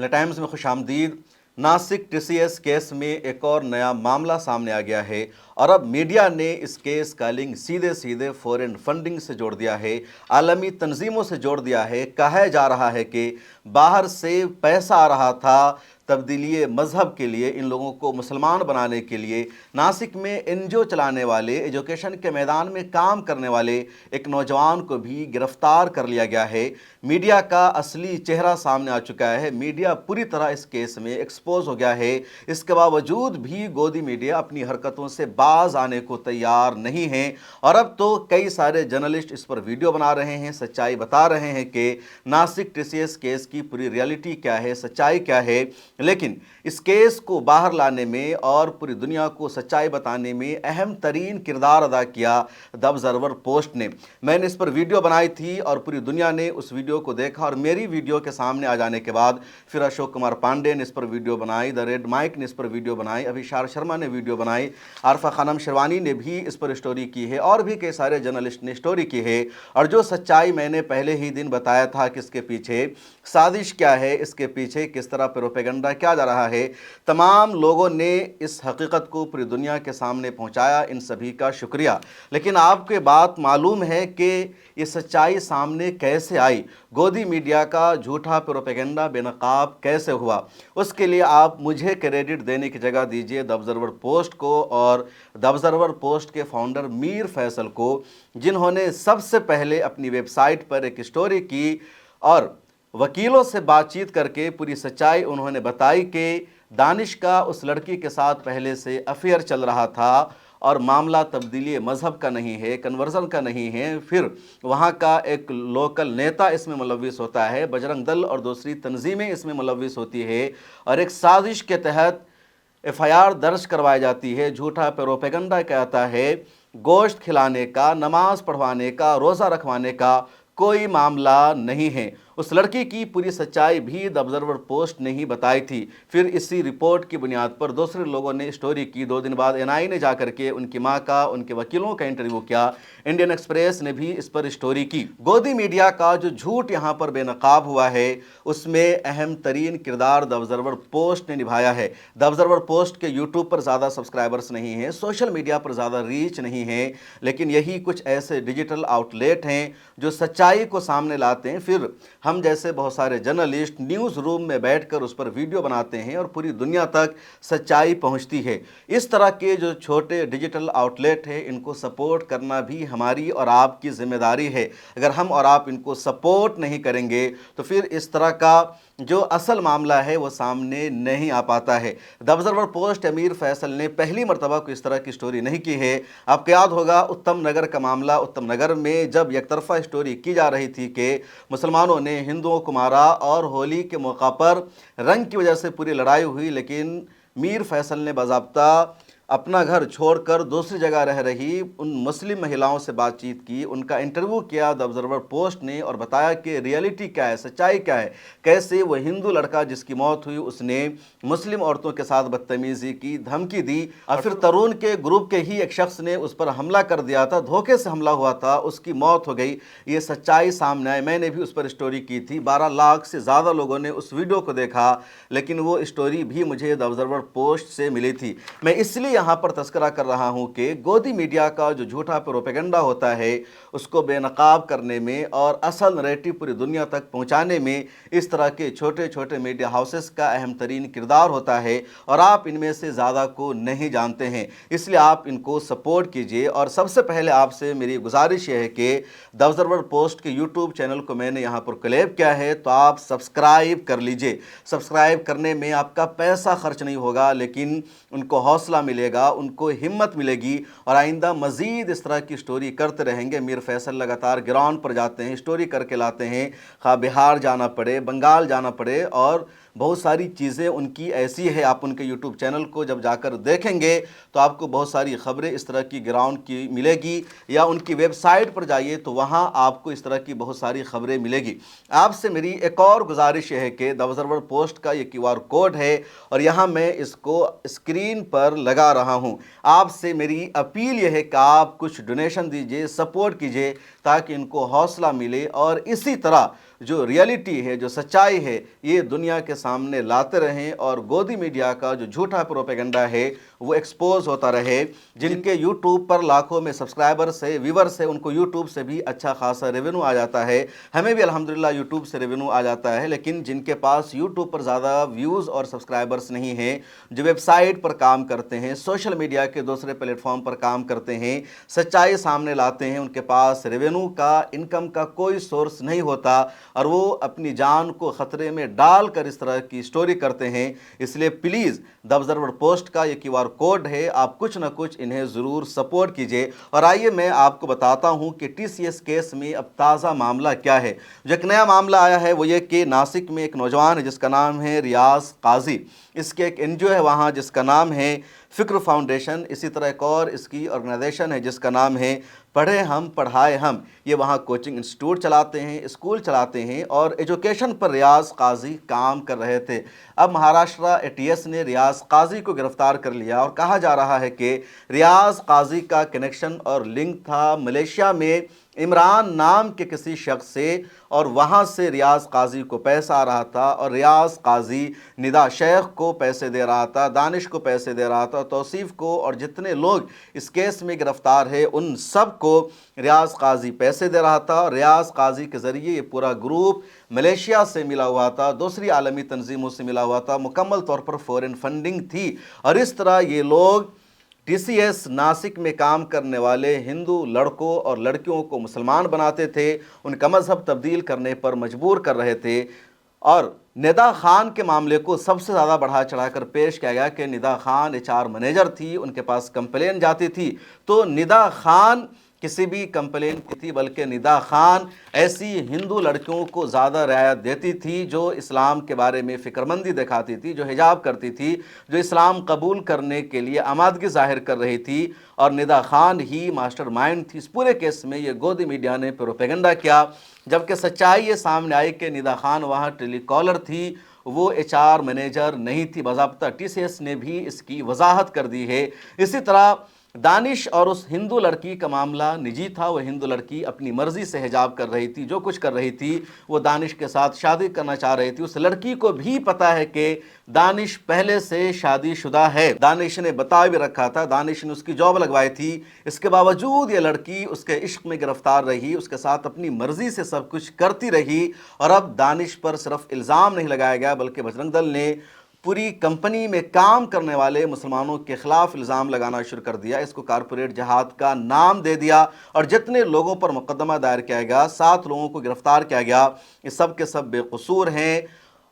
मिले टाइम्स में खुश आमदीद। नासिक TCS केस में एक और नया मामला सामने आ गया है और अब मीडिया ने इस केस का लिंक सीधे सीधे फॉरेन फंडिंग से जोड़ दिया है, आलमी तंजीमों से जोड़ दिया है। कहा जा रहा है कि बाहर से पैसा आ रहा था तब्दीली मज़हब के लिए, इन लोगों को मुसलमान बनाने के लिए। नासिक में NGO चलाने वाले, एजुकेशन के मैदान में काम करने वाले एक नौजवान को भी गिरफ्तार कर लिया गया है। मीडिया का असली चेहरा सामने आ चुका है। मीडिया पूरी तरह इस केस में एक्सपोज हो गया है। इसके बावजूद भी गोदी मीडिया अपनी हरकतों से बाज आने को तैयार नहीं है और अब तो कई सारे जर्नलिस्ट इस पर वीडियो बना रहे हैं, सच्चाई बता रहे हैं कि नासिक TCS केस की पूरी रियलिटी क्या है, सच्चाई क्या है। लेकिन इस केस को बाहर लाने में और पूरी दुनिया को सच्चाई बताने में अहम तरीन किरदार अदा किया द ऑब्जर्वर पोस्ट ने। मैंने इस पर वीडियो बनाई थी और पूरी दुनिया ने उस वीडियो को देखा और मेरी वीडियो के सामने आ जाने के बाद फिर अशोक कुमार पांडे ने इस पर वीडियो बनाई, द रेड माइक ने इस पर वीडियो बनाई, अभिषार शर्मा ने वीडियो बनाई, आरफा खानम शेरवानी ने भी इस पर स्टोरी की है और भी कई सारे जर्नलिस्ट ने स्टोरी की है। और जो सच्चाई मैंने पहले ही दिन बताया था कि इसके पीछे साजिश क्या है, इसके पीछे किस तरह प्रोपेगेंडा किया जा रहा है, तमाम लोगों ने इस हकीकत को पूरी दुनिया के सामने पहुंचाया। इन सभी का शुक्रिया। लेकिन आपको बात मालूम है कि ये सच्चाई सामने कैसे आई, गोदी मीडिया का झूठा प्रोपेगेंडा बेनकाब कैसे हुआ? उसके लिए आप मुझे क्रेडिट देने की जगह दीजिए द ऑब्जर्वर पोस्ट को और द ऑब्जर्वर पोस्ट के फाउंडर मीर फैसल को, जिन्होंने सबसे पहले अपनी वेबसाइट पर एक स्टोरी की और वकीलों से बातचीत करके पूरी सच्चाई उन्होंने बताई कि दानिश का उस लड़की के साथ पहले से अफेयर चल रहा था और मामला तब्दीली मज़हब का नहीं है, कन्वर्जन का नहीं है। फिर वहाँ का एक लोकल नेता इसमें मुलव्विस होता है, बजरंग दल और दूसरी तंजीमें इसमें मुलव्विस होती है और एक साजिश के तहत FIR दर्ज करवाई जाती है। झूठा प्रोपेगेंडा कहता है गोश्त खिलाने का, नमाज पढ़वाने का, रोज़ा रखवाने का कोई मामला नहीं है। उस लड़की की पूरी सच्चाई भी द ऑब्जर्वर पोस्ट ने ही बताई थी। फिर इसी रिपोर्ट की बुनियाद पर दूसरे लोगों ने स्टोरी की। 2 दिन बाद NI ने जाकर के उनकी मां का, उनके वकीलों का इंटरव्यू किया। इंडियन एक्सप्रेस ने भी इस पर स्टोरी की। गोदी मीडिया का जो झूठ यहाँ पर बेनकाब हुआ है उसमें अहम तरीन किरदार द ऑब्जर्वर पोस्ट ने निभाया है। द ऑब्जर्वर पोस्ट के यूट्यूब पर ज़्यादा सब्सक्राइबर्स नहीं हैं, सोशल मीडिया पर ज़्यादा रीच नहीं है, लेकिन यही कुछ ऐसे डिजिटल आउटलेट हैं जो सच्चाई को सामने लाते हैं। फिर हम जैसे बहुत सारे जर्नलिस्ट न्यूज़ रूम में बैठकर उस पर वीडियो बनाते हैं और पूरी दुनिया तक सच्चाई पहुंचती है। इस तरह के जो छोटे डिजिटल आउटलेट हैं इनको सपोर्ट करना भी हमारी और आपकी जिम्मेदारी है। अगर हम और आप इनको सपोर्ट नहीं करेंगे तो फिर इस तरह का जो असल मामला है वो सामने नहीं आ पाता है। The observer post Mir Faisal ने पहली मरतबा को इस तरह की स्टोरी नहीं की है। आपको याद होगा उत्तम नगर का मामला, उत्तम नगर में जब एक तरफा स्टोरी की जा रही थी कि मुसलमानों ने हिंदुओं को मारा और होली के मौका पर रंग की वजह से पूरी लड़ाई हुई, लेकिन मीर फैसल ने बाज़ाब्ता अपना घर छोड़कर दूसरी जगह रह रही उन मुस्लिम महिलाओं से बातचीत की, उनका इंटरव्यू किया द ऑब्जर्वर पोस्ट ने और बताया कि रियलिटी क्या है, सच्चाई क्या है, कैसे वो हिंदू लड़का जिसकी मौत हुई उसने मुस्लिम औरतों के साथ बदतमीज़ी की, धमकी दी और फिर तरुण के ग्रुप के ही एक शख्स ने उस पर हमला कर दिया था, धोखे से हमला हुआ था, उसकी मौत हो गई। ये सच्चाई सामने आई। मैंने भी उस पर स्टोरी की थी। 12 लाख से ज़्यादा लोगों ने उस वीडियो को देखा, लेकिन वो स्टोरी भी मुझे द ऑब्जर्वर पोस्ट से मिली थी। मैं इसलिए यहाँ पर तस्करा कर रहा हूँ कि गोदी मीडिया का जो झूठा प्रोपेगेंडा होता है उसको बेनकाब करने में और असल नैरेटिव पूरी दुनिया तक पहुँचाने में इस तरह के छोटे छोटे मीडिया हाउसेस का अहम तरीन किरदार होता है और आप इनमें से ज़्यादा को नहीं जानते हैं। इसलिए आप इनको सपोर्ट कीजिए। और सबसे पहले आपसे मेरी गुजारिश है कि द ऑब्जर्वर पोस्ट के यूट्यूब चैनल को मैंने यहाँ पर क्लेम किया है तो आप सब्सक्राइब कर लीजिए। सब्सक्राइब करने में आपका पैसा खर्च नहीं होगा, लेकिन उनको हौसला मिलेगा, उनको हिम्मत मिलेगी और आइंदा मज़ीद इस तरह की स्टोरी करते रहेंगे। मीर फैसल लगातार ग्राउंड पर जाते हैं, स्टोरी करके लाते हैं, खा बिहार जाना पड़े, बंगाल जाना पड़े और बहुत सारी चीज़ें उनकी ऐसी है। आप उनके यूट्यूब चैनल को जब जाकर देखेंगे तो आपको बहुत सारी ख़बरें इस तरह की ग्राउंड की मिलेगी, या उनकी वेबसाइट पर जाइए तो वहाँ आपको इस तरह की बहुत सारी ख़बरें मिलेगी। आपसे मेरी एक और गुजारिश है कि द ऑब्जर्वर पोस्ट का ये QR कोड है और यहाँ मैं इसको स्क्रीन पर लगा रहा हूँ। आपसे मेरी अपील यह है कि आप कुछ डोनेशन दीजिए, सपोर्ट कीजिए ताकि इनको हौसला मिले और इसी तरह جو ریئلٹی ہے، جو سچائی ہے، یہ دنیا کے سامنے لاتے رہیں اور گودی میڈیا کا جو جھوٹا پروپیگنڈا ہے وہ ایکسپوز ہوتا رہے۔ جن کے یوٹیوب پر لاکھوں میں سبسکرائبرز ہے، ویورز ہے، ان کو یوٹیوب سے بھی اچھا خاصا ریونیو آ جاتا ہے، ہمیں بھی الحمدللہ یوٹیوب سے ریونیو آ جاتا ہے، لیکن جن کے پاس یوٹیوب پر زیادہ ویوز اور سبسکرائبرز نہیں ہیں، جو ویب سائٹ پر کام کرتے ہیں، سوشل میڈیا کے دوسرے پلیٹ فارم پر کام کرتے ہیں، سچائی سامنے لاتے ہیں، ان کے پاس ریونیو کا، انکم کا کوئی سورس نہیں ہوتا اور وہ اپنی جان کو خطرے میں ڈال کر اس طرح کی سٹوری کرتے ہیں۔ اس لیے پلیز دی آبزرور پوسٹ کا یہ QR کوڈ ہے، آپ کچھ نہ کچھ انہیں ضرور سپورٹ کیجئے۔ اور آئیے میں آپ کو بتاتا ہوں کہ TCS کیس میں اب تازہ معاملہ کیا ہے۔ جو ایک نیا معاملہ آیا ہے وہ یہ کہ ناسک میں ایک نوجوان ہے جس کا نام ہے ریاض قاضی، اس کے ایک NGO ہے وہاں جس کا نام ہے فکر فاؤنڈیشن، اسی طرح ایک اور اس کی آرگنائزیشن ہے جس کا نام ہے پڑھے ہم پڑھائے ہم۔ یہ وہاں کوچنگ انسٹیٹیوٹ چلاتے ہیں، اسکول چلاتے ہیں اور ایجوکیشن پر ریاض قاضی کام کر رہے تھے۔ اب مہاراشٹرا ATS نے ریاض قاضی کو گرفتار کر لیا اور کہا جا رہا ہے کہ ریاض قاضی کا کنیکشن اور لنک تھا ملیشیا میں عمران نام کے کسی شخص سے، اور وہاں سے ریاض قاضی کو پیسہ آ رہا تھا اور ریاض قاضی ندا شیخ کو پیسے دے رہا تھا، دانش کو پیسے دے رہا تھا، توصیف کو، اور جتنے لوگ اس کیس میں گرفتار ہے ان سب کو ریاض قاضی پیسے دے رہا تھا، اور ریاض قاضی کے ذریعے یہ پورا گروپ ملیشیا سے ملا ہوا تھا، دوسری عالمی تنظیموں سے ملا ہوا تھا، مکمل طور پر فورن فنڈنگ تھی، اور اس طرح یہ لوگ TCS ناسک میں کام کرنے والے ہندو لڑکوں اور لڑکیوں کو مسلمان بناتے تھے، ان کا مذہب تبدیل کرنے پر مجبور کر رہے تھے۔ اور ندا خان کے معاملے کو سب سے زیادہ بڑھا چڑھا کر پیش کیا گیا کہ ندا خان HR منیجر تھی، ان کے پاس کمپلین جاتی تھی تو ندا خان کسی بھی کمپلین کی تھی، بلکہ ندا خان ایسی ہندو لڑکیوں کو زیادہ رعایت دیتی تھی جو اسلام کے بارے میں فکر مندی دکھاتی تھی، جو حجاب کرتی تھی، جو اسلام قبول کرنے کے لیے آمادگی ظاہر کر رہی تھی، اور ندا خان ہی ماسٹر مائنڈ تھی اس پورے کیس میں۔ یہ گودی میڈیا نے پروپیگنڈا کیا، جبکہ سچائی یہ سامنے آئی کہ ندا خان وہاں ٹیلی کالر تھی، وہ HR منیجر نہیں تھی۔ باضابطہ TCS نے بھی اس کی وضاحت کر دی ہے۔ اسی طرح دانش اور اس ہندو لڑکی کا معاملہ نجی تھا، وہ ہندو لڑکی اپنی مرضی سے حجاب کر رہی تھی، جو کچھ کر رہی تھی، وہ دانش کے ساتھ شادی کرنا چاہ رہی تھی، اس لڑکی کو بھی پتا ہے کہ دانش پہلے سے شادی شدہ ہے، دانش نے بتا بھی رکھا تھا، دانش نے اس کی جاب لگوائی تھی، اس کے باوجود یہ لڑکی اس کے عشق میں گرفتار رہی، اس کے ساتھ اپنی مرضی سے سب کچھ کرتی رہی، اور اب دانش پر صرف الزام نہیں لگایا گیا بلکہ بجرنگ دل نے پوری کمپنی میں کام کرنے والے مسلمانوں کے خلاف الزام لگانا شروع کر دیا، اس کو کارپوریٹ جہاد کا نام دے دیا، اور جتنے لوگوں پر مقدمہ دائر کیا گیا، 7 لوگوں کو گرفتار کیا گیا، یہ سب کے سب بے قصور ہیں۔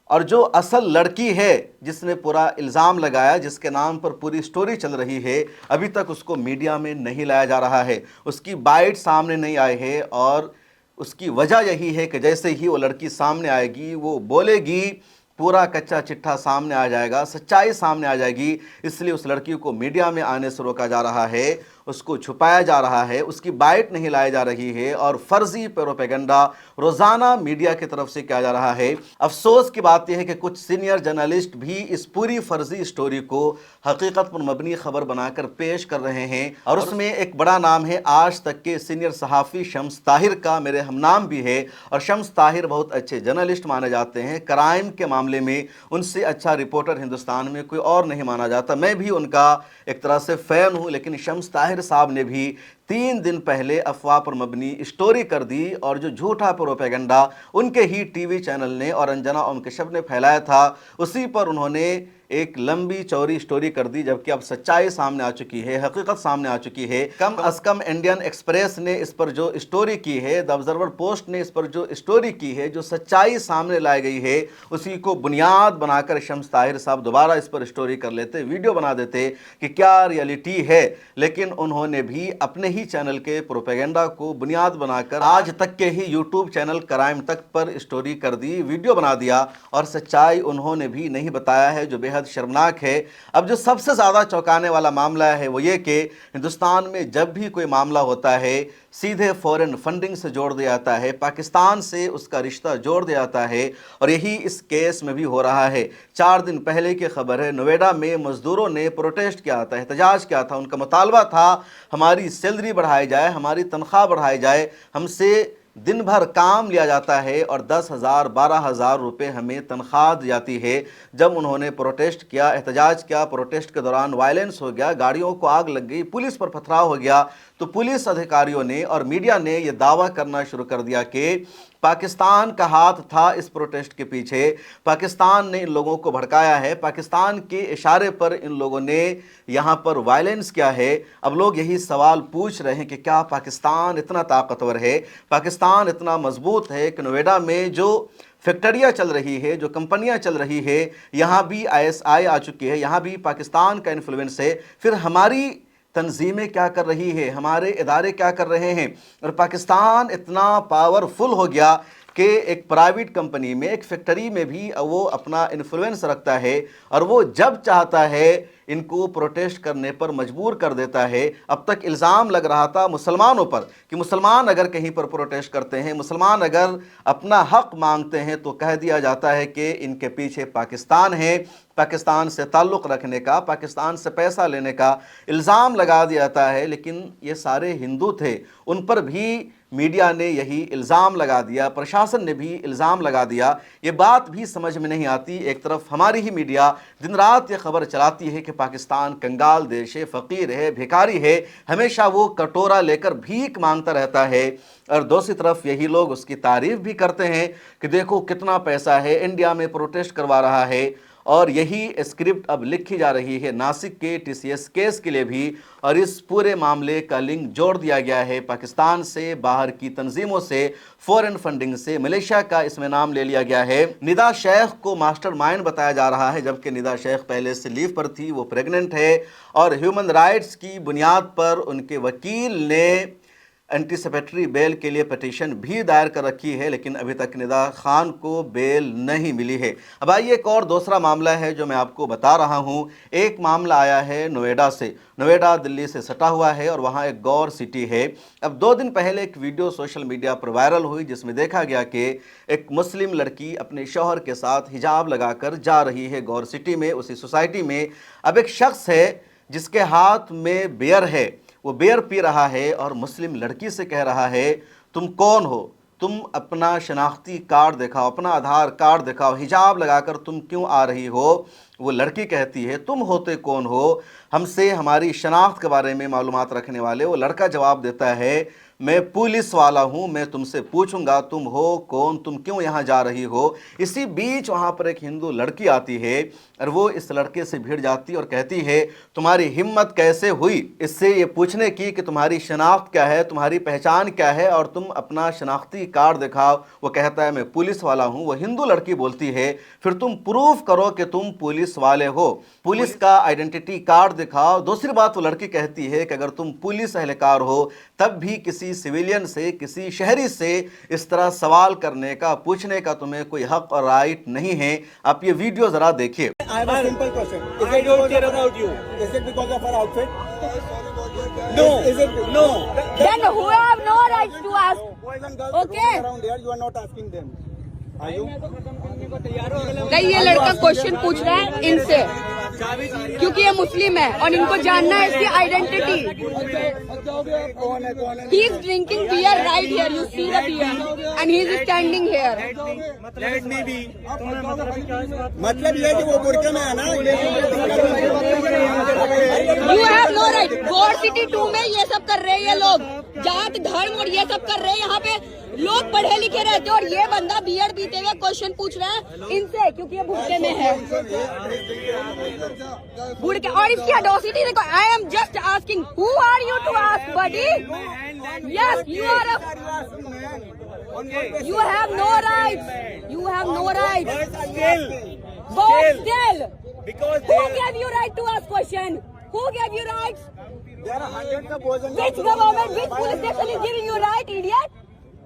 اور جو اصل لڑکی ہے جس نے پورا الزام لگایا، جس کے نام پر پوری سٹوری چل رہی ہے، ابھی تک اس کو میڈیا میں نہیں لایا جا رہا ہے، اس کی بائٹ سامنے نہیں آئے ہے، اور اس کی وجہ یہی ہے کہ جیسے ہی وہ لڑکی سامنے آئے گی، وہ بولے گی، پورا کچا چٹھا سامنے آ جائے گا، سچائی سامنے آ جائے گی، اس لیے اس لڑکی کو میڈیا میں آنے سے روکا جا رہا ہے، اس کو چھپایا جا رہا ہے، اس کی بائٹ نہیں لائی جا رہی ہے، اور فرضی پروپیگنڈا روزانہ میڈیا کی طرف سے کیا جا رہا ہے۔ افسوس کی بات یہ ہے کہ کچھ سینئر جرنلسٹ بھی اس پوری فرضی سٹوری کو حقیقت پر مبنی خبر بنا کر پیش کر رہے ہیں، اور اس میں ایک بڑا نام ہے آج تک کے سینئر صحافی شمس طاہر کا، میرے ہم نام بھی ہے، اور شمس طاہر بہت اچھے جرنلسٹ مانے جاتے ہیں، کرائم کے معاملے میں ان سے اچھا رپورٹر ہندوستان میں کوئی اور نہیں مانا جاتا، میں بھی ان کا ایک طرح سے فین ہوں، لیکن شمس طاہر صاحب نے بھی 3 دن پہلے افواہ پر مبنی سٹوری کر دی، اور جو جھوٹا پروپیگنڈا ان کے ہی ٹی وی چینل نے اور انجنا اوم کشف نے پھیلایا تھا، اسی پر انہوں نے ایک لمبی چوری سٹوری کر دی، جبکہ اب سچائی سامنے آ چکی ہے، حقیقت سامنے آ چکی ہے۔ کم از کم انڈین ایکسپریس نے اس پر جو سٹوری کی ہے، دی آبزرور پوسٹ نے اس پر جو سٹوری کی ہے، جو سچائی سامنے لائی گئی ہے، اسی کو بنیاد بنا کر شمس طاہر صاحب دوبارہ اس پر سٹوری کر لیتے، ویڈیو بنا دیتے کہ کیا ریئلٹی ہے، لیکن انہوں نے بھی اپنے ہی چینل کے پروپیگنڈا کو بنیاد بنا کر آج تک کے ہی یوٹیوب چینل کرائم تک پر سٹوری کر دی، ویڈیو بنا دیا، اور سچائی انہوں نے بھی نہیں بتایا ہے، جو بے حد شرمناک ہے۔ اب جو سب سے زیادہ چونکانے والا معاملہ ہے وہ یہ کہ ہندوستان میں جب بھی کوئی معاملہ ہوتا ہے سیدھے فورن فنڈنگ سے جوڑ دیا جاتا ہے، پاکستان سے اس کا رشتہ جوڑ دیا جاتا ہے، اور یہی اس کیس میں بھی ہو رہا ہے۔ 4 دن پہلے کی خبر ہے، نوئیڈا میں مزدوروں نے پروٹیسٹ کیا تھا، احتجاج کیا تھا، ان کا مطالبہ تھا ہماری سیلری بڑھائی جائے، ہماری تنخواہ بڑھائی جائے، ہم سے दिन भर काम लिया जाता है और 10,000 12,000 रुपए हमें तनख्वाह दी जाती है। जब उन्होंने प्रोटेस्ट किया, एहतजाज किया, प्रोटेस्ट के दौरान वायलेंस हो गया, गाड़ियों को आग लग गई, पुलिस पर पथराव हो गया, तो पुलिस अधिकारियों ने और मीडिया ने यह दावा करना शुरू कर दिया कि पाकिस्तान का हाथ था इस प्रोटेस्ट के पीछे, पाकिस्तान ने इन लोगों को भड़काया है, पाकिस्तान के इशारे पर इन लोगों ने यहाँ पर वायलेंस किया है। अब लोग यही सवाल पूछ रहे हैं कि क्या पाकिस्तान इतना ताकतवर है, पाकिस्तान इतना मजबूत है कि नोएडा में जो फैक्ट्रियाँ चल रही है, जो कंपनियाँ चल रही है, यहाँ भी ISI आ चुकी है, यहाँ भी पाकिस्तान का इन्फ्लुएंस है। फिर हमारी तंजीमें क्या कर रही है, हमारे इदारे क्या कर रहे हैं। और पाकिस्तान इतना पावरफुल हो गया कि एक प्राइवेट कंपनी में, एक फैक्ट्री में भी वो अपना इन्फ्लुएंस रखता है और वो जब चाहता है इनको प्रोटेस्ट करने पर मजबूर कर देता है। अब तक इल्ज़ाम लग रहा था मुसलमानों पर कि मुसलमान अगर कहीं पर प्रोटेस्ट करते हैं, मुसलमान अगर अपना हक मांगते हैं तो कह दिया जाता है कि इनके पीछे पाकिस्तान है, पाकिस्तान से ताल्लुक़ रखने का, पाकिस्तान से पैसा लेने का इल्ज़ाम लगा दिया जाता है। लेकिन ये सारे हिंदू थे, उन पर भी मीडिया ने यही इल्ज़ाम लगा दिया, प्रशासन ने भी इल्ज़ाम लगा दिया। ये बात भी समझ में नहीं आती। एक तरफ हमारी ही मीडिया दिन रात ये खबर चलाती है कि पाकिस्तान कंगाल देश है, फ़कीर है, भिखारी है, हमेशा वो कटोरा लेकर भीख मांगता रहता है। और दूसरी तरफ यही लोग उसकी तारीफ़ भी करते हैं कि देखो कितना पैसा है, इंडिया में प्रोटेस्ट करवा रहा है। और यही स्क्रिप्ट अब लिखी जा रही है नासिक के TCS केस के लिए भी। और इस पूरे मामले का लिंक जोड़ दिया गया है पाकिस्तान से, बाहर की तंजीमों से, फॉरेन फंडिंग से, मलेशिया का इसमें नाम ले लिया गया है। निदा शेख को मास्टरमाइंड बताया जा रहा है, जबकि निदा शेख पहले से लीव पर थी, वो प्रेग्नेंट है। और ह्यूमन राइट्स की बुनियाद पर उनके वकील ने एंटीसिपेटरी बेल के लिए पिटीशन भी दायर कर रखी है, लेकिन अभी तक निदा खान को बेल नहीं मिली है। अब आइए एक और दूसरा मामला है जो मैं आपको बता रहा हूं। एक मामला आया है नोएडा से। नोएडा दिल्ली से सटा हुआ है और वहां एक गौर सिटी है। अब 2 दिन पहले एक वीडियो सोशल मीडिया पर वायरल हुई जिसमें देखा गया कि एक मुस्लिम लड़की अपने शौहर के साथ हिजाब लगाकर जा रही है गौर सिटी में, उसी सोसाइटी में। अब एक शख्स है जिसके हाथ में बियर है, वो बियर पी रहा है और मुस्लिम लड़की से कह रहा है तुम कौन हो, तुम अपना शनाख्ती कार्ड दिखाओ, अपना आधार कार्ड दिखाओ, हिजाब लगाकर तुम क्यों आ रही हो। वो लड़की कहती है तुम होते कौन हो, हमसे हमारी शनाख्त के बारे में मालूमात रखने वाले। वो लड़का जवाब देता है मैं पुलिस वाला हूँ, मैं तुमसे पूछूंगा तुम हो कौन, तुम क्यों यहाँ जा रही हो। इसी बीच वहाँ पर एक हिंदू लड़की आती है और वो इस लड़के से भिड़ जाती और कहती है तुम्हारी हिम्मत कैसे हुई इससे ये पूछने की कि तुम्हारी शनाख्त क्या है, तुम्हारी पहचान क्या है और तुम अपना शनाख्ती कार्ड दिखाओ। वो कहता है मैं पुलिस वाला हूँ। वो हिंदू लड़की बोलती है फिर तुम प्रूफ करो कि तुम पुलिस वाले हो, पुलिस का आइडेंटिटी कार्ड दिखाओ। दूसरी बात वो लड़की कहती है कि अगर तुम पुलिस एहलकार हो तब भी किसी सिविलियन से, किसी शहरी से इस तरह सवाल करने का, पूछने का तुम्हें कोई हक और राइट नहीं है। आप ये वीडियो जरा देखिए। I have a simple question. I don't care about you. Is it because of her outfit? No. Is it? No. Then who have no right to ask? Boys and girls Okay. roaming around here, you are not asking them. Are you? नहीं, ये लड़का question पूछ रहा है इनसे क्योंकि ये मुस्लिम है और इनको जानना है इसकी आइडेंटिटी। कौन है? He is drinking beer right here. You see the beer and he is standing here. Let me be. मतलब ये कि वो बुर्के में है ना। You have no right. Gaur city 2 में ये सब कर रहे हैं ये लोग, जात धर्म और ये सब कर रहे हैं। यहाँ पे लोग पढ़े लिखे रहते हैं और ये बंदा बियर पीते हुए क्वेश्चन पूछ रहा है इनसे क्योंकि ये भूखे में है। भूखे और इसकी अडोसिटी देखो। I am just asking who are you to ask buddy. Yes you are a you have no rights. You have no rights. But still, Because who gave you right to ask question? Who gave you rights? there are hundreds of boys and girls. Which government, which police station is giving you right, idiot?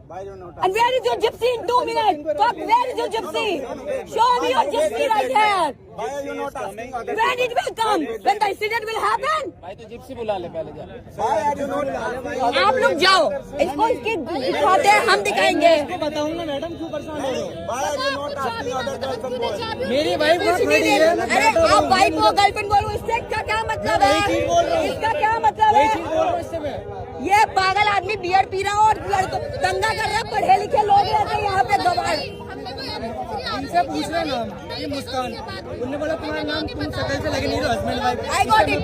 Why you not? And where is your gypsy in 2 minutes? Fuck, where is your gypsy? Show me your gypsy right here. Why are you not asking other? When it will come? When the incident will happen? Why are you not asking? आप लोग जाओ, इसको इसकी दिखाते हैं, हम दिखाएंगे। बताऊंगा मैडम क्यों परेशान हो रहे हो। Why are you not asking other girls and boys? मेरी वाइफ कुछ नहीं दे। अरे आप वाइफ को गर्लफ्रेंड बोलो, इससे क्या मतलब मतलब है? इसका क्या मतलब है? ये पागल आदमी बियर पी रहा और लड़कों दंगा कर रहा है, पढ़े लिखे लोग रहते हैं यहाँ पे गवार। इनसे पूछ रहे नाम, ये मुस्कान, उन्होंने बोला तुम्हारा नाम तुम शक्ल से लगे नहीं तो husband wife. I got it,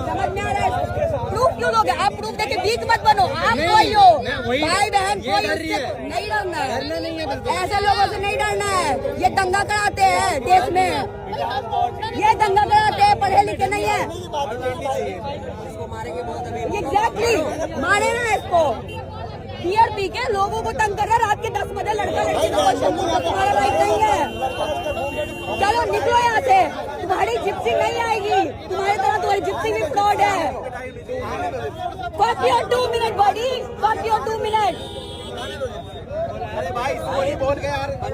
समझ में आ रहा है? प्रूफ क्यों लोगे आप? प्रूफ देके वीक मत बनो, आप कोई हो, भाई बहन कोई, उससे नहीं डरना है, ऐसे लोगों से नहीं डरना है। ये दंगा कराते हैं देश में, ये दंगा कराते हैं, पढ़े लिखे नहीं है। एग्जैक्टली, मारे ना इसको। बियर पी के लोगों को तंग कर रहा है, रात के 10 बजे लड़का लड़की को क्वेश्चन पूछा, तुम्हारा राइट नहीं है, चलो निकलो यहाँ से, तुम्हारी जिप्सी नहीं आएगी, तुम्हारी तरह तुम्हारी जिप्सी भी फ्रॉड है। Fuck your 2 minute buddy, fuck your 2 minute। अरे भाई सॉरी बोल के यार, I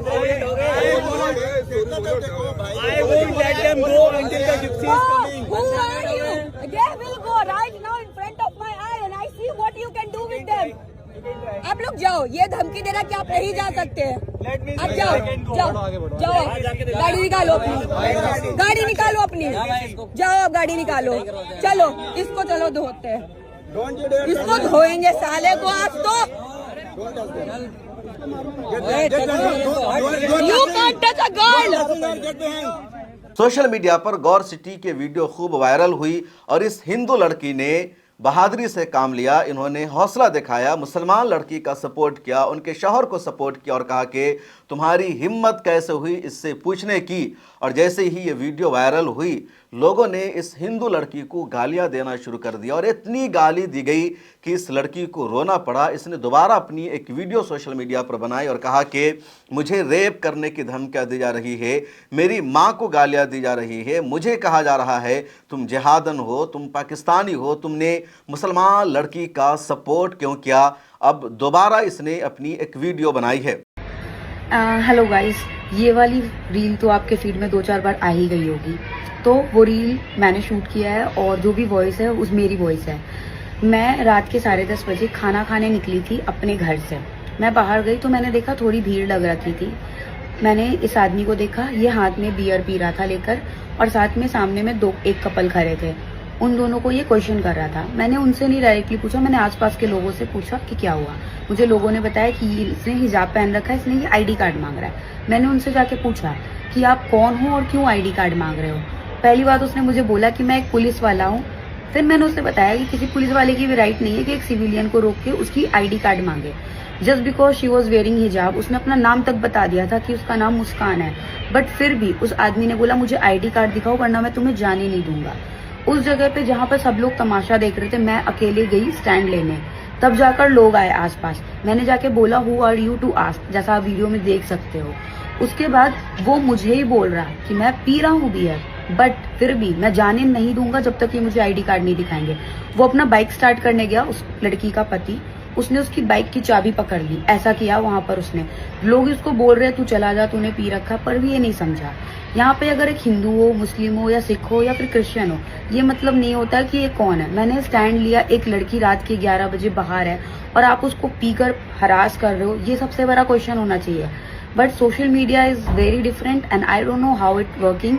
won't let them go until the gypsy is coming। Who are you? They will go right now in front of my eye and I see what you can do with them। आप लोग जाओ, ये धमकी दे रहा कि आप नहीं जा सकते हैं, आप जाओ जाओ जाओ, गाड़ी निकालो अपनी, गाड़ी निकालो अपनी, जाओ आप गाड़ी निकालो, चलो इसको चलो धोते हैं, इसको धोएंगे साले को आज तो। You can't touch a girl। Social media पर गौर सिटी के वीडियो खूब वायरल हुई और इस हिंदू लड़की ने बहादुरी से काम लिया। इन्होंने हौसला दिखाया, मुसलमान लड़की का सपोर्ट किया, उनके शौहर को सपोर्ट किया और कहा कि तुम्हारी हिम्मत कैसे हुई इससे पूछने की। और जैसे ही ये वीडियो वायरल हुई, लोगों ने इस हिंदू लड़की को गालियां देना शुरू कर दिया और इतनी गाली दी गई कि इस लड़की को रोना पड़ा। इसने दोबारा अपनी एक वीडियो सोशल मीडिया पर बनाई और कहा कि मुझे रेप करने की धमकियां दी जा रही है, मेरी माँ को गालियां दी जा रही है, मुझे कहा जा रहा है तुम जिहादन हो, तुम पाकिस्तानी हो, तुमने मुसलमान लड़की का सपोर्ट क्यों किया। अब दोबारा इसने अपनी एक वीडियो बनाई है। हेलो गाइस, ये वाली रील तो आपके फीड में 2-4 बार आ ही गई होगी। तो वो रील मैंने शूट किया है और जो भी वॉइस है उस मेरी वॉइस है। मैं रात के 10:30 बजे खाना खाने निकली थी अपने घर से। मैं बाहर गई तो मैंने देखा थोड़ी भीड़ लग रखी थी। मैंने इस आदमी को देखा, ये हाथ में बियर पी रहा था लेकर और साथ में सामने में एक कपल खड़े थे। उन दोनों को ये क्वेश्चन कर रहा था। मैंने उनसे नहीं डायरेक्टली पूछा, मैंने आसपास के लोगों से पूछा कि क्या हुआ। मुझे लोगों ने बताया कि इसने हिजाब पहन रखा है, इसने ये आईडी कार्ड मांग रहा है। मैंने उनसे जाके पूछा कि आप कौन हो और क्यों आईडी कार्ड मांग रहे हो। पहली बात उसने मुझे बोला कि मैं एक पुलिस वाला हूँ। फिर मैंने उससे बताया कि किसी पुलिस वाले की भी राइट नहीं है कि एक सिविलियन को रोक के उसकी आईडी कार्ड मांगे, just because she was wearing हिजाब। उसने अपना नाम तक बता दिया था कि उसका नाम मुस्कान है, बट फिर भी उस आदमी ने बोला मुझे आईडी कार्ड दिखाओ वरना मैं तुम्हें जाने नहीं दूंगा। उस जगह पे जहाँ पर सब लोग तमाशा देख रहे थे, मैं अकेले गई स्टैंड लेने, तब जाकर लोग आए आसपास। मैंने जाके बोला who are you to ask, जैसा आप वीडियो में देख सकते हो। उसके बाद वो मुझे ही बोल रहा कि मैं पी रहा हूँ बियर, बट फिर भी मैं जाने नहीं दूंगा जब तक ये मुझे आईडी कार्ड नहीं दिखाएंगे। वो अपना बाइक स्टार्ट करने गया, उस लड़की का पति, उसने उसकी बाइक की चाबी पकड़ ली। ऐसा किया वहां पर उसने। लोग इसको बोल रहे तू चला जा, तूने पी रखा, पर भी ये नहीं समझा। यहाँ पे अगर एक हिंदू हो, मुस्लिम हो या सिख हो या फिर क्रिश्चियन हो, ये मतलब नहीं होता कि ये कौन है। मैंने स्टैंड लिया, एक लड़की रात के 11 बजे बाहर है और आप उसको पीकर हरास कर रहे हो, ये सबसे बड़ा क्वेश्चन होना चाहिए। But social media is very different and I don't know how it working.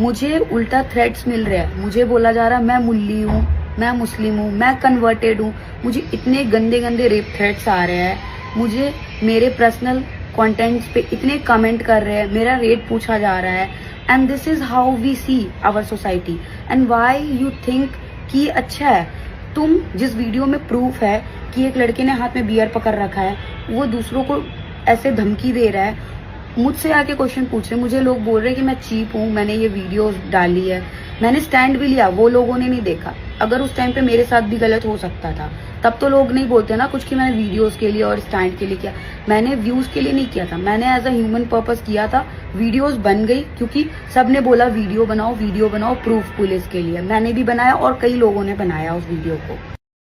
मुझे उल्टा थ्रेट्स मिल रहे हैं, मुझे बोला जा रहा है मैं मुल्ली हूँ, मैं मुस्लिम हूँ, मैं कन्वर्टेड हूँ। मुझे इतने गंदे गंदे रेप थ्रेट्स आ रहे हैं, मुझे मेरे पर्सनल कंटेंट्स पे इतने कमेंट कर रहे हैं, मेरा रेट पूछा जा रहा है। And this is how we see our society and why you think कि अच्छा है। तुम जिस वीडियो में प्रूफ है कि एक लड़के ने हाथ में बियर पकड़ रखा है, वो दूसरों को ऐसे धमकी दे रहा है, मुझसे आके क्वेश्चन पूछ रहे। मुझे लोग बोल रहे हैं कि मैं चीप हूँ, मैंने ये वीडियोस डाली है, मैंने स्टैंड भी लिया, वो लोगों ने नहीं देखा। अगर उस टाइम पे मेरे साथ भी गलत हो सकता था, तब तो लोग नहीं बोलते ना कुछ कि मैंने वीडियोस के लिए और स्टैंड के लिए किया। मैंने व्यूज के लिए नहीं किया था, मैंने एज अ ह्यूमन पर्पस किया था। वीडियोस बन गई क्योंकि सबने बोला वीडियो बनाओ प्रूफ पुलिस के लिए। मैंने भी बनाया और कई लोगों ने बनाया उस वीडियो को।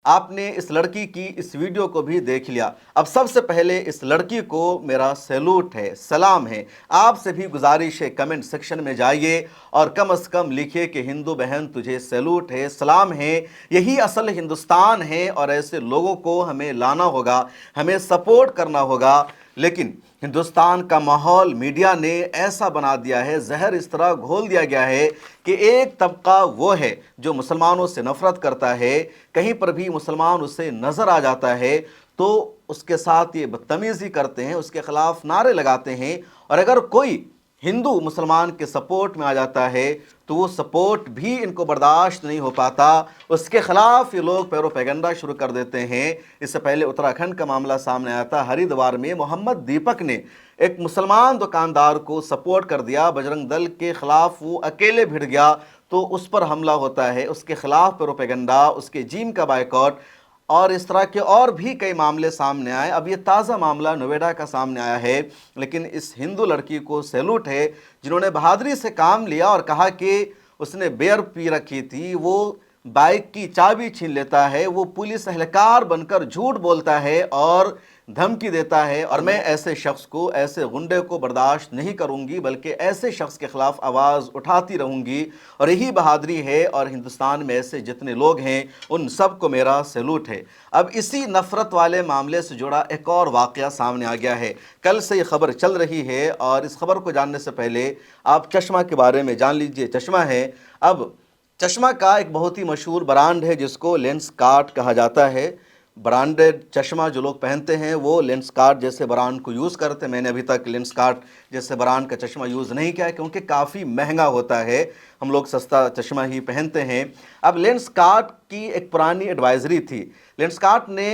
आपने इस लड़की की इस वीडियो को भी देख लिया। अब सबसे पहले इस लड़की को मेरा सैल्यूट है, सलाम है। आपसे भी गुजारिश है, कमेंट सेक्शन में जाइए और कम से कम लिखिए कि हिंदू बहन तुझे सैल्यूट है, सलाम है। यही असल हिंदुस्तान है और ऐसे लोगों को हमें लाना होगा, हमें सपोर्ट करना होगा। लेकिन हिंदुस्तान का माहौल मीडिया ने ऐसा बना दिया है, जहर इस तरह घोल दिया गया है कि एक तबका वो है जो मुसलमानों से नफरत करता है, कहीं पर भी मुसलमान उसे नज़र आ जाता है तो उसके साथ ये बदतमीज़ी करते हैं, उसके ख़िलाफ़ नारे लगाते हैं। और अगर कोई हिंदू मुसलमान के सपोर्ट में आ जाता है तो वो सपोर्ट भी इनको बर्दाश्त नहीं हो पाता, उसके ख़िलाफ़ ये लोग प्रोपेगेंडा शुरू कर देते हैं। इससे पहले उत्तराखंड का मामला सामने आया था, हरिद्वार में मोहम्मद दीपक ने एक मुसलमान दुकानदार को सपोर्ट कर दिया, बजरंग दल के ख़िलाफ़ वो अकेले भिड़ गया तो उस पर हमला होता है, उसके ख़िलाफ़ प्रोपेगेंडा, उसके जिम का बायकॉट और इस तरह के और भी कई मामले सामने आए। अब ये ताज़ा मामला नोएडा का सामने आया है, लेकिन इस हिंदू लड़की को सैल्यूट है जिन्होंने बहादुरी से काम लिया और कहा कि उसने बियर पी रखी थी, वो बाइक की चाबी छीन लेता है, वो पुलिस एहलकार बनकर झूठ बोलता है और धमकी देता है, और मैं ऐसे शख्स को, ऐसे गुंडे को बर्दाश्त नहीं करूंगी, बल्कि ऐसे शख्स के ख़िलाफ़ आवाज़ उठाती रहूंगी। और यही बहादुरी है, और हिंदुस्तान में ऐसे जितने लोग हैं उन सब को मेरा सैल्यूट है। अब इसी नफ़रत वाले मामले से जुड़ा एक और वाक़या सामने आ गया है। कल से ये खबर चल रही है और इस खबर को जानने से पहले आप चश्मा के बारे में जान लीजिए। चश्मा है, अब चश्मा का एक बहुत ही मशहूर ब्रांड है जिसको लेंसकार्ट कहा जाता है। ब्रांडेड चश्मा जो लोग पहनते हैं वो लेंसकार्ट जैसे ब्रांड को यूज़ करते हैं। मैंने अभी तक लेंसकार्ट जैसे ब्रांड का चश्मा यूज़ नहीं किया है क्योंकि काफ़ी महंगा होता है, हम लोग सस्ता चश्मा ही पहनते हैं। अब लेंसकार्ट की एक पुरानी एडवाइजरी थी। लेंसकार्ट ने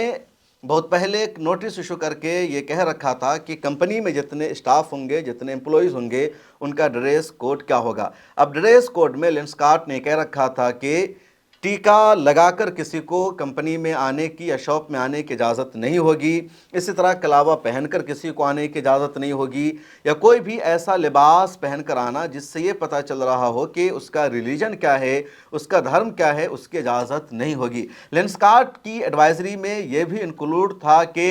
बहुत पहले एक नोटिस इशू करके ये कह रखा था कि कंपनी में जितने स्टाफ होंगे, जितने एम्प्लॉइज़ होंगे, उनका ड्रेस कोड क्या होगा। अब ड्रेस कोड में लेंसकार्ट ने कह रखा था कि टीका लगाकर किसी को कंपनी में आने की या शॉप में आने की इजाज़त नहीं होगी, इसी तरह कलावा पहनकर किसी को आने की इजाज़त नहीं होगी, या कोई भी ऐसा लिबास पहनकर आना जिससे ये पता चल रहा हो कि उसका रिलीजन क्या है, उसका धर्म क्या है, उसकी इजाज़त नहीं होगी। लेंसकार्ट की एडवाइजरी में ये भी इंक्लूड था कि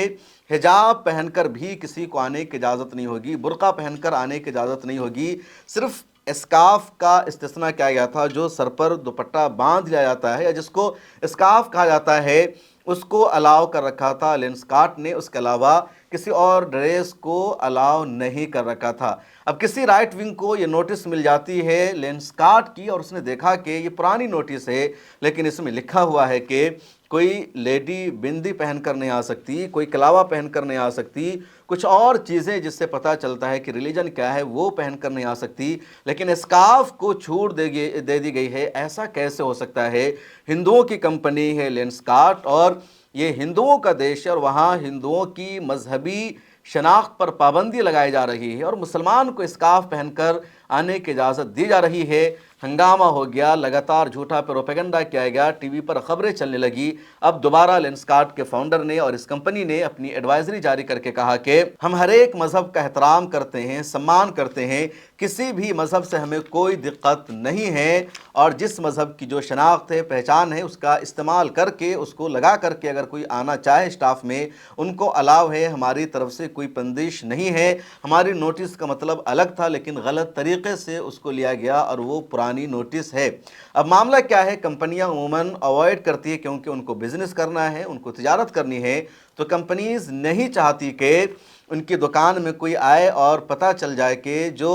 हिजाब पहनकर भी किसी को आने की इजाज़त नहीं होगी, बुर्का पहनकर आने की इजाज़त नहीं होगी। सिर्फ स्कार्फ का इस्तिस्ना किया गया था, जो सर पर दुपट्टा बांध लिया जाता है या जिसको स्कार्फ कहा जाता है, उसको अलाउ कर रखा था लेंसकार्ट ने। उसके अलावा किसी और ड्रेस को अलाउ नहीं कर रखा था। अब किसी राइट विंग को ये नोटिस मिल जाती है लेंसकार्ट की, और उसने देखा कि ये पुरानी नोटिस है, लेकिन इसमें लिखा हुआ है कि कोई लेडी बिंदी पहनकर नहीं आ सकती, कोई कलावा पहनकर नहीं आ सकती, कुछ और चीज़ें जिससे पता चलता है कि रिलीजन क्या है वो पहनकर नहीं आ सकती, लेकिन स्कार्फ को छूट दे दी गई है। ऐसा कैसे हो सकता है? हिंदुओं की कंपनी है लेंसकार्ट और ये हिंदुओं का देश है, और वहाँ हिंदुओं की मजहबी शनाख्त पर पाबंदी लगाई जा रही है और मुसलमान को स्कार्फ पहनकर आने की इजाज़त दी जा रही है। हंगामा हो गया, लगातार झूठा प्रोपेगेंडा किया गया, टीवी पर खबरें चलने लगी। अब दोबारा लेंसकार्ट के फाउंडर ने और इस कंपनी ने अपनी एडवाइजरी जारी करके कहा कि हम हर एक मज़हब का एहतराम करते हैं, सम्मान करते हैं, किसी भी मज़हब से हमें कोई दिक्कत नहीं है, और जिस मज़हब की जो शनाख्त है, पहचान है, उसका इस्तेमाल करके, उसको लगा करके अगर कोई आना चाहे स्टाफ में, उनको अलाव है। हमारी तरफ से कोई बंदिश नहीं है। हमारी नोटिस का मतलब अलग था, लेकिन गलत तरीके से उसको लिया गया और वो पुरानी नोटिस है। अब मामला क्या है? कंपनियां अमूमन अवॉइड करती है क्योंकि उनको बिजनेस करना है, उनको तिजारत करनी है, तो कंपनीज नहीं चाहती कि उनकी दुकान में कोई आए और पता चल जाए कि जो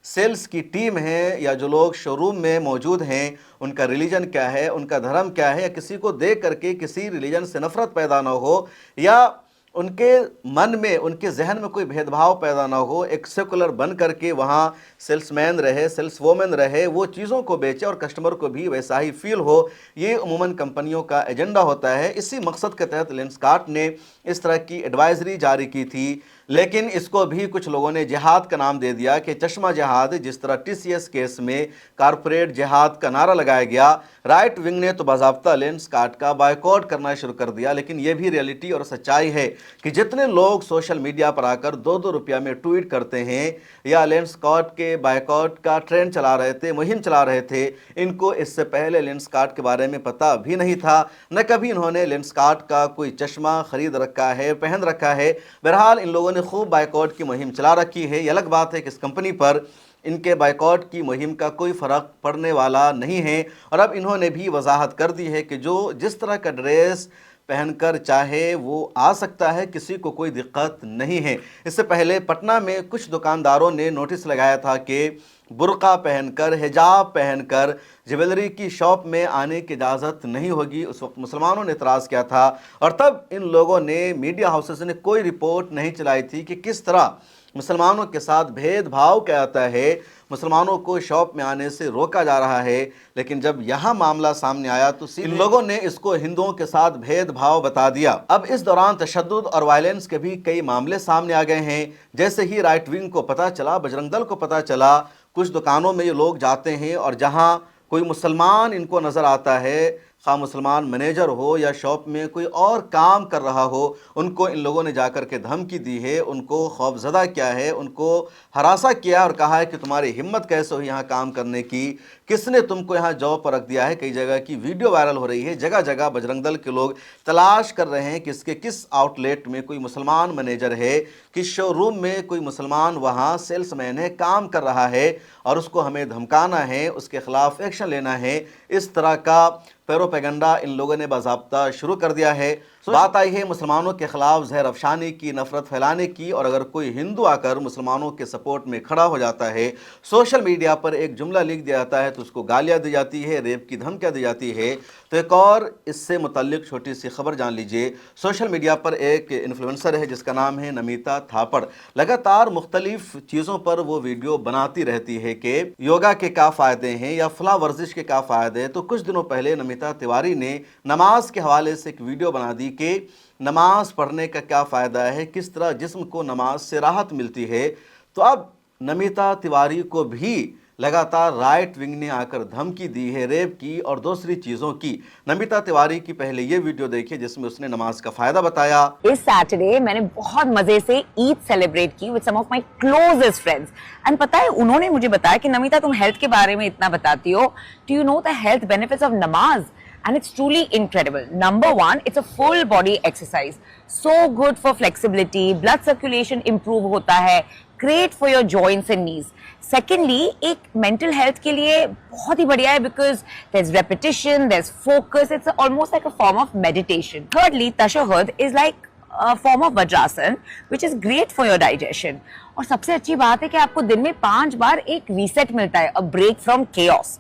सेल्स की टीम है या जो लोग शोरूम में मौजूद हैं उनका रिलीजन क्या है, उनका धर्म क्या है, या किसी को देख करके किसी रिलीजन से नफ़रत पैदा ना हो, या उनके मन में, उनके जहन में कोई भेदभाव पैदा ना हो। एक सेकुलर बन करके वहाँ सेल्समैन रहे, सेल्स वोमेन रहे, वो चीज़ों को बेचे और कस्टमर को भी वैसा ही फील हो। ये अमूमन कंपनियों का एजेंडा होता है। इसी मकसद के तहत लेंसकार्ट ने इस तरह की एडवाइजरी जारी की थी, लेकिन इसको भी कुछ लोगों ने जिहाद का नाम दे दिया कि चश्मा जिहाद। जिस तरह TCS केस में कारपोरेट जिहाद का नारा लगाया गया, राइट विंग ने तो बाज़ाब्ता लेंसकार्ट का बायकॉट करना शुरू कर दिया। लेकिन यह भी रियलिटी और सच्चाई है कि जितने लोग सोशल मीडिया पर आकर 2-2 रुपया में ट्वीट करते हैं या लेंसकार्ट के बायकॉट का ट्रेंड चला रहे थे, मुहिम चला रहे थे, इनको इससे पहले लेंसकार्ट के बारे में पता भी नहीं था, न कभी इन्होंने लेंसकार्ट का कोई चश्मा खरीद रखा है, पहन रखा है। बहरहाल इन लोगों ने खूब बायकॉट की मुहिम चला रखी है। ये अलग बात है कि इस कंपनी पर इनके बायकॉट की मुहिम का कोई फ़र्क पड़ने वाला नहीं है। और अब इन्होंने भी वजाहत कर दी है कि जो जिस तरह का ड्रेस पहन कर चाहे वो आ सकता है, किसी को कोई दिक्कत नहीं है। इससे पहले पटना में कुछ दुकानदारों ने नोटिस लगाया था कि बुर्का पहनकर, हिजाब पहनकर ज्वेलरी की शॉप में आने की इजाज़त नहीं होगी। उस वक्त मुसलमानों ने इतराज़ किया था और तब इन लोगों ने, मीडिया हाउसेस ने कोई रिपोर्ट नहीं चलाई थी कि किस तरह मुसलमानों के साथ भेदभाव किया जाता है, मुसलमानों को शॉप में आने से रोका जा रहा है। लेकिन जब यहाँ मामला सामने आया तो इन लोगों ने इसको हिंदुओं के साथ भेदभाव बता दिया। अब इस दौरान तशद्दुद और वायलेंस के भी कई मामले सामने आ गए हैं। जैसे ही राइट विंग को पता चला, बजरंग दल को पता चला, कुछ दुकानों में ये लोग जाते हैं और जहाँ कोई मुसलमान इनको नज़र आता है, खा मुसलमान मैनेजर हो या शॉप में कोई और काम कर रहा हो, उनको इन लोगों ने जाकर के धमकी दी है, उनको खौफजदा किया है, उनको हरासा किया और कहा है कि तुम्हारी हिम्मत कैसे हुई यहाँ काम करने की, किसने तुमको यहाँ जॉब पर रख दिया है। कई जगह की वीडियो वायरल हो रही है, जगह जगह बजरंग दल के लोग तलाश कर रहे हैं कि इसके किस आउटलेट में कोई मुसलमान मैनेजर है, किस शोरूम में कोई मुसलमान वहाँ सेल्समैन है, काम कर रहा है और उसको हमें धमकाना है, उसके खिलाफ एक्शन लेना है। इस तरह का प्रोपेगेंडा इन लोगों ने बाज़ाब्ता शुरू कर दिया है। बात आई है मुसलमानों के खिलाफ जहर अफशानी की, नफ़रत फैलाने की, और अगर कोई हिंदू आकर मुसलमानों के सपोर्ट में खड़ा हो जाता है, सोशल मीडिया पर एक जुमला लिख दिया जाता है तो उसको गालियाँ दी जाती है, रेप की धमकियाँ दी जाती है। तो एक और इससे मुतल्लिक छोटी सी खबर जान लीजिए। सोशल मीडिया पर एक इन्फ्लुएंसर है जिसका नाम है नमिता थापड़। लगातार मुख्तलिफ चीज़ों पर वो वीडियो बनाती रहती है कि योगा के क्या फ़ायदे हैं या फलां वर्जिश के क्या फ़ायदे हैं। तो कुछ दिनों पहले नमिता तिवारी ने नमाज के हवाले से एक वीडियो बना दी कि नमाज पढ़ने का क्या फ़ायदा है, किस तरह जिस्म को नमाज से राहत मिलती है। तो अब नमिता तिवारी को भी लगातार राइट विंग ने आकर धमकी दी है, रेप की और दूसरी चीज़ों की। नमिता तिवारी की पहले ये वीडियो देखिए जिसमें उसने नमाज का फ़ायदा बताया। इस सैटरडे मैंने बहुत मजे से ईद सेलिब्रेट की with some of my closest friends and पता है उन्होंने मुझे बताया कि नमिता तुम हेल्थ के बारे में इतना बताती हो, do you know the health benefits of नमाज? And it's truly incredible. Number one, it's a full body exercise. So good for flexibility, blood circulation improve होता है, great for your joints and knees. Secondly, एक mental health के लिए बहुत ही बढ़िया है because there's repetition, there's focus, it's almost like a form of meditation. Thirdly, tashahhud is like a form of vajrasan which is great for your digestion. और सबसे अच्छी बात है कि आपको दिन में 5 बार एक reset मिलता है, a break from chaos.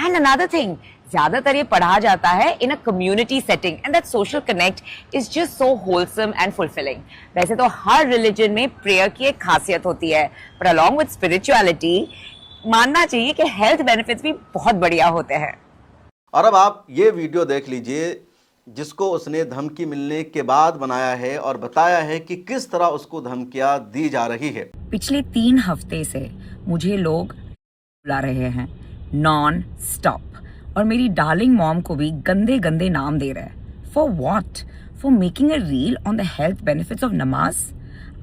And another thing, ज्यादातर ये पढ़ा जाता है in a community setting and that social connect is just so wholesome and fulfilling. वैसे तो हर रिलीजन में प्रेयर की एक खासियत होती है, पर अलॉन्ग विद स्पिरिचुअलिटी मानना चाहिए कि हेल्थ बेनिफिट्स भी बहुत बढ़िया होते हैं। और अब आप ये वीडियो देख लीजिए जिसको उसने धमकी मिलने के बाद बनाया है और बताया है कि किस तरह उसको धमकियां दी जा रही है। पिछले 3 हफ्ते से मुझे लोग बुला रहे हैं नॉन स्टॉप और मेरी डार्लिंग मॉम को भी गंदे गंदे नाम दे रहे हैं। For what? For making a reel on the health benefits of नमाज।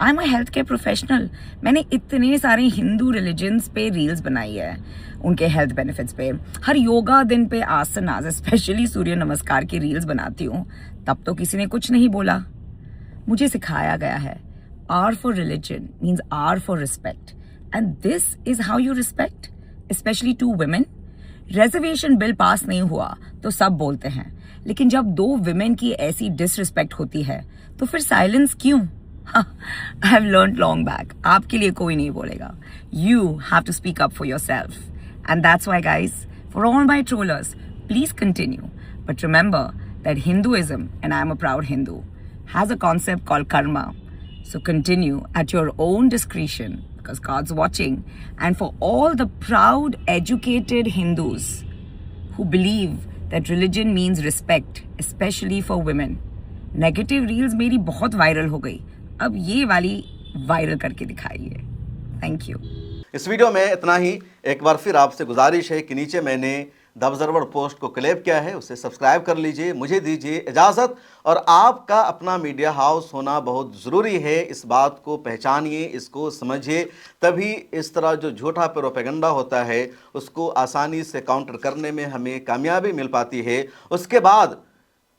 I am a health care professional. मैंने इतने सारे हिंदू रिलीजन्स पे रील्स बनाई है, उनके हेल्थ बेनिफिट्स पे। हर योगा दिन पे आसनास, स्पेशली सूर्य नमस्कार की रील्स बनाती हूँ, तब तो किसी ने कुछ नहीं बोला। मुझे सिखाया गया है R for religion means R for respect, and this is how you respect, specially to women. Reservation bill pass नहीं हुआ तो सब बोलते हैं, लेकिन जब 2 विमेन की ऐसी डिसरिस्पेक्ट होती है तो फिर साइलेंस क्यों? I have learned long back, आपके लिए कोई नहीं बोलेगा। You have to speak up for yourself, and that's why guys, for all my trollers, please continue, but remember that Hinduism, and I am a proud Hindu, has a concept called karma. So continue at your own discretion because God's watching. And for all the proud, educated Hindus who believe that religion means respect, especially for women, negative reels मेरी बहुत viral हो गई, अब ये वाली viral करके दिखाइए. Thank you. इस वीडियो में इतना ही। एक बार फिर आपसे गुजारिश है कि नीचे मैंने द ऑब्जर्वर पोस्ट को क्लिक किया है, उसे सब्सक्राइब कर लीजिए। मुझे दीजिए इजाज़त। और आपका अपना मीडिया हाउस होना बहुत ज़रूरी है, इस बात को पहचानिए, इसको समझिए, तभी इस तरह जो झूठा प्रोपेगेंडा होता है उसको आसानी से काउंटर करने में हमें कामयाबी मिल पाती है। उसके बाद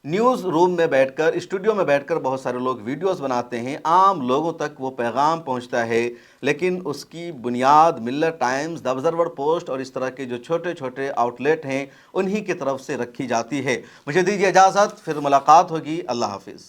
न्यूज़ रूम में बैठकर, स्टूडियो में बैठकर बहुत सारे लोग वीडियोस बनाते हैं, आम लोगों तक वो पैगाम पहुंचता है, लेकिन उसकी बुनियाद मिल्लत टाइम्स, द ऑब्जर्वर पोस्ट और इस तरह के जो छोटे छोटे आउटलेट हैं उन्हीं की तरफ से रखी जाती है। मुझे दीजिए इजाज़त, फिर मुलाकात होगी। अल्लाह हाफिज़।